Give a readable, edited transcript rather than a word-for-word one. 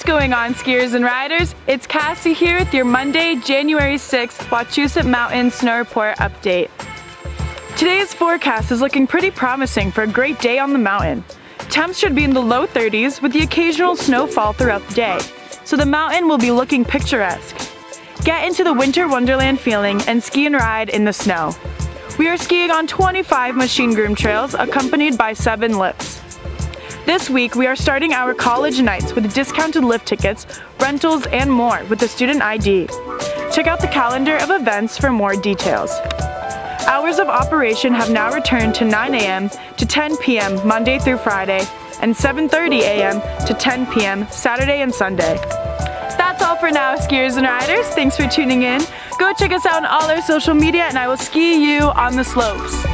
What's going on, skiers and riders? It's Cassie here with your Monday, January 6th Wachusett Mountain Snow Report update. Today's forecast is looking pretty promising for a great day on the mountain. Temps should be in the low 30s with the occasional snowfall throughout the day, so the mountain will be looking picturesque. Get into the winter wonderland feeling and ski and ride in the snow. We are skiing on 25 machine groomed trails accompanied by 7 lifts. This week, we are starting our college nights with discounted lift tickets, rentals, and more with the student ID. Check out the calendar of events for more details. Hours of operation have now returned to 9 a.m. to 10 p.m. Monday through Friday, and 7:30 a.m. to 10 p.m. Saturday and Sunday. That's all for now, skiers and riders. Thanks for tuning in. Go check us out on all our social media, and I will ski you on the slopes.